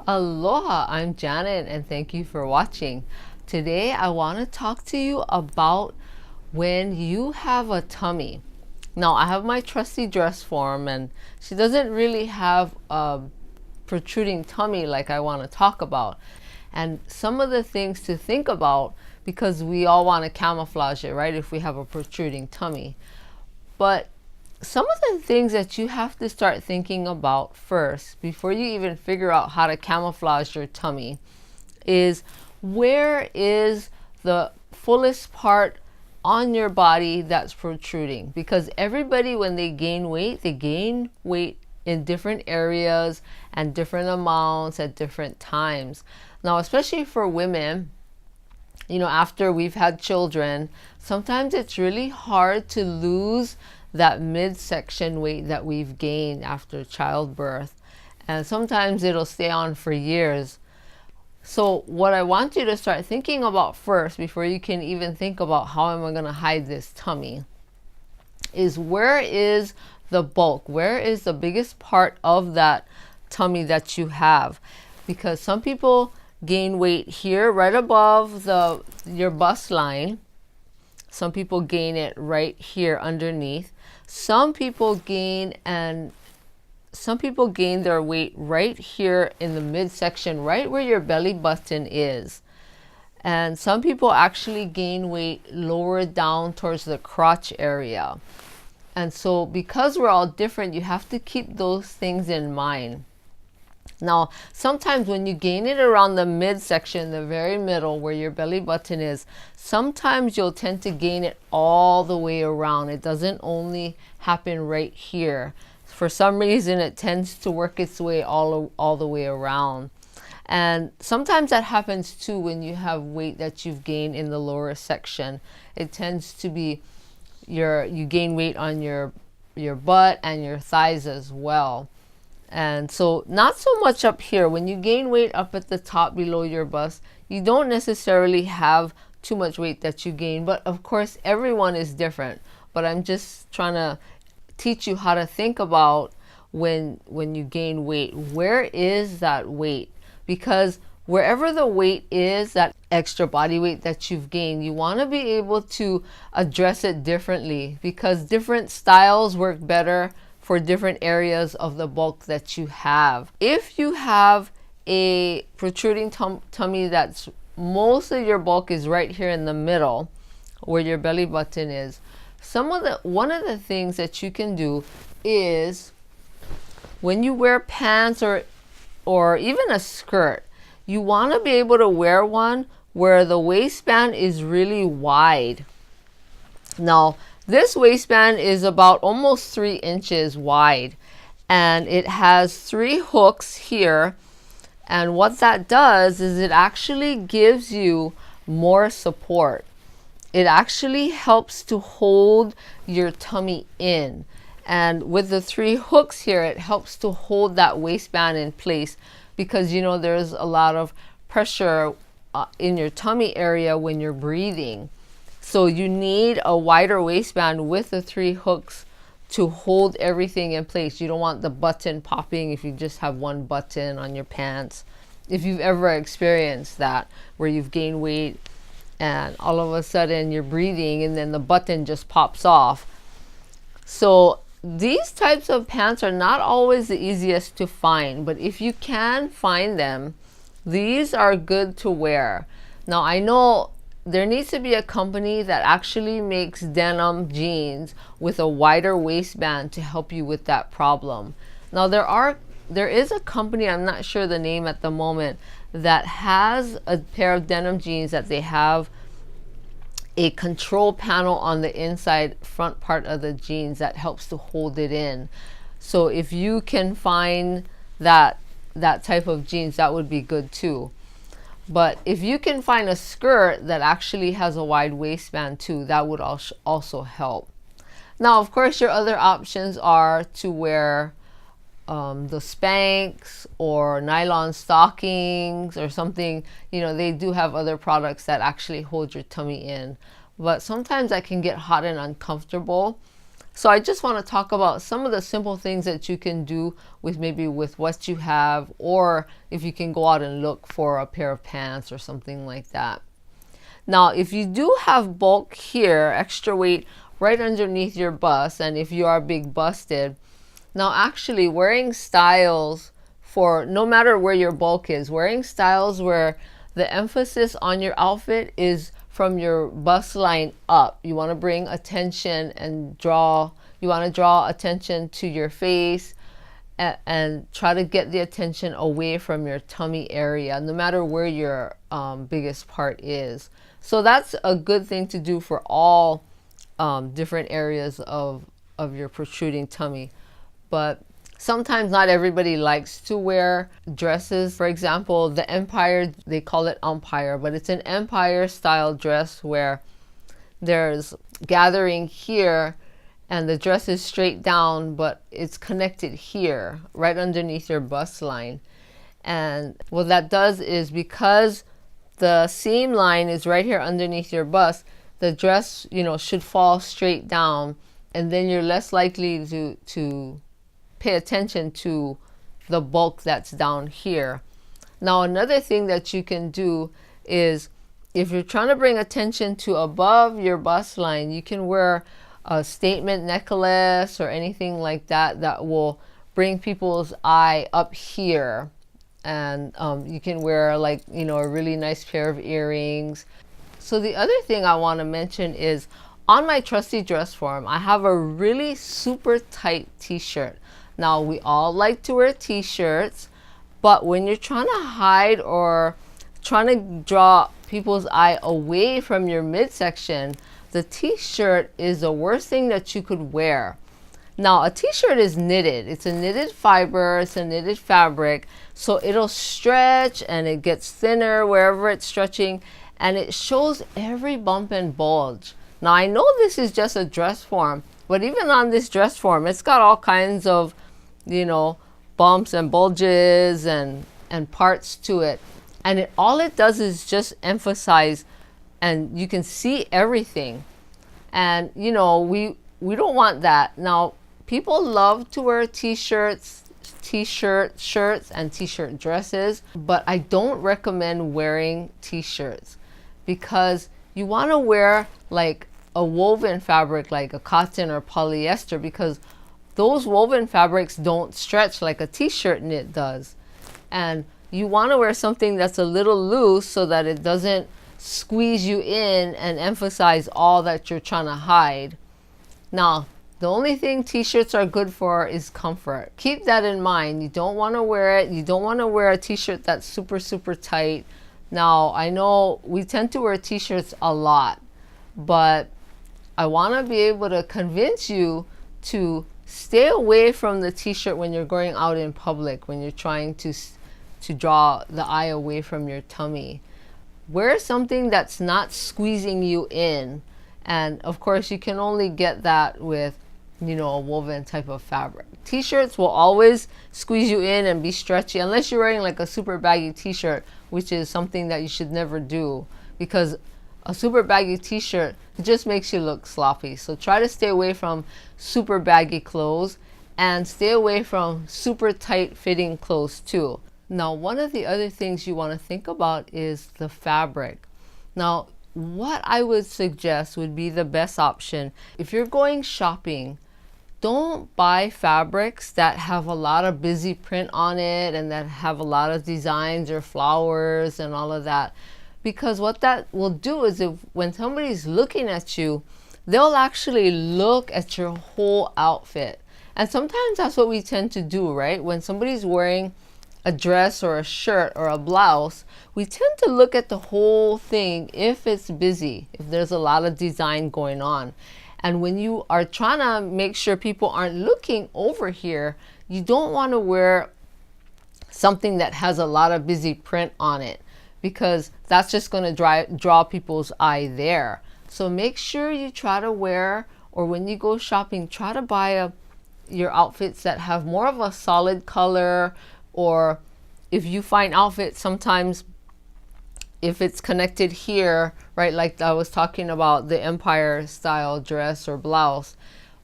Aloha, I'm Janin and thank you for watching. Today I want to talk to you about when you have a tummy. Now I have my trusty dress form and she doesn't really have a protruding tummy like I want to talk about. And some of the things to think about, because we all want to camouflage it, right, if we have a protruding tummy. But some of the things that you have to start thinking about first before you even figure out how to camouflage your tummy is, where is the fullest part on your body that's protruding? Because everybody, when they gain weight in different areas and different amounts at different times. Now, especially for women, after we've had children, sometimes it's really hard to lose that midsection weight that we've gained after childbirth. And sometimes it'll stay on for years. So what I want you to start thinking about first, before you can even think about how am I going to hide this tummy, is where is the bulk? Where is the biggest part of that tummy that you have? Because some people gain weight here right above your bust line. Some people gain it right here underneath. Some people gain their weight right here in the midsection, right where your belly button is. And some people actually gain weight lower down towards the crotch area. And so because we're all different, you have to keep those things in mind. Now, sometimes when you gain it around the midsection, the very middle where your belly button is, sometimes you'll tend to gain it all the way around. It doesn't only happen right here. For some reason, it tends to work its way all the way around. And sometimes that happens too when you have weight that you've gained in the lower section. It tends to be you gain weight on your butt and your thighs as well. And so not so much up here. When you gain weight up at the top below your bust, you don't necessarily have too much weight that you gain. But of course, everyone is different. But I'm just trying to teach you how to think about when you gain weight. Where is that weight? Because wherever the weight is, that extra body weight that you've gained, you want to be able to address it differently, because different styles work better for different areas of the bulk that you have. If you have a protruding tummy that's most of your bulk is right here in the middle where your belly button is, one of the things that you can do is, when you wear pants or even a skirt, you want to be able to wear one where the waistband is really wide. Now, this waistband is about almost 3 inches wide, and it has 3 hooks here. And what that does is it actually gives you more support. It actually helps to hold your tummy in. And with the 3 hooks here, it helps to hold that waistband in place, because there's a lot of pressure in your tummy area when you're breathing. So you need a wider waistband with the 3 hooks to hold everything in place. You don't want the button popping if you just have one button on your pants. If you've ever experienced that, where you've gained weight and all of a sudden you're breathing and then the button just pops off. So these types of pants are not always the easiest to find, but if you can find them, these are good to wear. Now, I know there needs to be a company that actually makes denim jeans with a wider waistband to help you with that problem. Now, there is a company, I'm not sure the name at the moment, that has a pair of denim jeans that they have a control panel on the inside front part of the jeans that helps to hold it in. So if you can find that type of jeans, that would be good too. But if you can find a skirt that actually has a wide waistband too, that would also help. Now, of course, your other options are to wear the Spanx or nylon stockings or something. They do have other products that actually hold your tummy in. But sometimes that can get hot and uncomfortable. So I just want to talk about some of the simple things that you can do with maybe with what you have, or if you can go out and look for a pair of pants or something like that. Now, if you do have bulk here, extra weight right underneath your bust, and if you are big busted, now actually wearing styles for no matter where your bulk is, wearing styles where the emphasis on your outfit is from your bust line up. You want to bring attention and you want to draw attention to your face, and try to get the attention away from your tummy area, no matter where your biggest part is. So that's a good thing to do for all different areas of your protruding tummy. But sometimes not everybody likes to wear dresses. For example, the empire, they call it umpire, but it's an empire style dress where there's gathering here and the dress is straight down, but it's connected here, right underneath your bust line. And what that does is, because the seam line is right here underneath your bust, the dress, should fall straight down, and then you're less likely to pay attention to the bulk that's down here. Now, another thing that you can do is, if you're trying to bring attention to above your bust line, you can wear a statement necklace or anything like that that will bring people's eye up here. And you can wear like, a really nice pair of earrings. So the other thing I want to mention is, on my trusty dress form, I have a really super tight t-shirt. Now, we all like to wear t-shirts, but when you're trying to hide or trying to draw people's eye away from your midsection, the t-shirt is the worst thing that you could wear. Now, a t-shirt is knitted. It's a knitted fiber, it's a knitted fabric, so it'll stretch and it gets thinner wherever it's stretching, and it shows every bump and bulge. Now, I know this is just a dress form, but even on this dress form, it's got all kinds of, bumps and bulges and parts to it. And all it does is just emphasize, and you can see everything. And, we don't want that. Now, people love to wear t-shirts, shirts, and t-shirt dresses, but I don't recommend wearing t-shirts, because you want to wear like a woven fabric, like a cotton or polyester, because those woven fabrics don't stretch like a t-shirt knit does. And you want to wear something that's a little loose so that it doesn't squeeze you in and emphasize all that you're trying to hide. Now, the only thing t-shirts are good for is comfort. Keep that in mind. You don't want to wear it. You don't want to wear a t-shirt that's super, super tight. Now, I know we tend to wear t-shirts a lot, but I want to be able to convince you to stay away from the t-shirt when you're going out in public, when you're trying to draw the eye away from your tummy. Wear something that's not squeezing you in. And of course, you can only get that with, a woven type of fabric. T-shirts will always squeeze you in and be stretchy, unless you're wearing like a super baggy t-shirt, which is something that you should never do, because a super baggy t-shirt just makes you look sloppy. So try to stay away from super baggy clothes, and stay away from super tight fitting clothes too. Now, one of the other things you want to think about is the fabric. Now, what I would suggest would be the best option. If you're going shopping, don't buy fabrics that have a lot of busy print on it and that have a lot of designs or flowers and all of that. Because what that will do is, when somebody's looking at you, they'll actually look at your whole outfit. And sometimes that's what we tend to do, right? When somebody's wearing a dress or a shirt or a blouse, we tend to look at the whole thing if it's busy, if there's a lot of design going on. And when you are trying to make sure people aren't looking over here, you don't want to wear something that has a lot of busy print on it, because that's just going to draw people's eye there. So make sure you try to wear, or when you go shopping, try to buy your outfits that have more of a solid color. Or if you find outfits, sometimes if it's connected here, right, like I was talking about the empire style dress or blouse,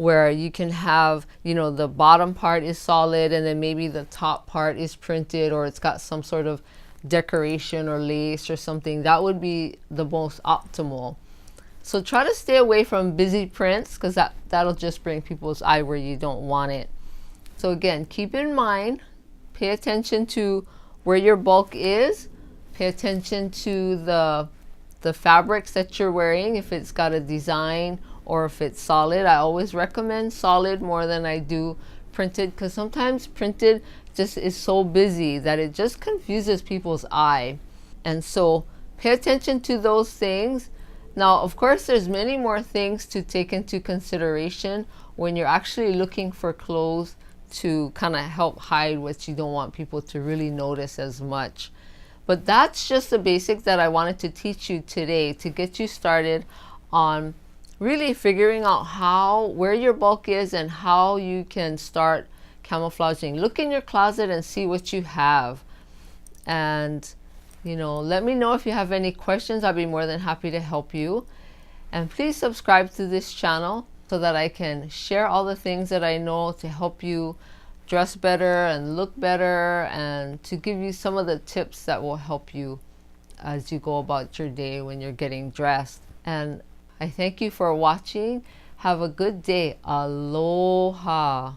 where you can have, you know, the bottom part is solid and then maybe the top part is printed, or it's got some sort of decoration or lace or something. That would be the most optimal. So try to stay away from busy prints, because that'll just bring people's eye where you don't want it. So again, keep in mind, pay attention to where your bulk is, pay attention to the fabrics that you're wearing, if it's got a design or if it's solid. I always recommend solid more than I do printed, because sometimes printed just is so busy that it just confuses people's eye. And so pay attention to those things. Now, of course, there's many more things to take into consideration when you're actually looking for clothes to kind of help hide what you don't want people to really notice as much. But that's just the basics that I wanted to teach you today to get you started on really figuring out where your bulk is and how you can start camouflaging. Look in your closet and see what you have. And, you know, let me know if you have any questions. I'll be more than happy to help you. And please subscribe to this channel so that I can share all the things that I know to help you dress better and look better, and to give you some of the tips that will help you as you go about your day when you're getting dressed. And I thank you for watching. Have a good day. Aloha.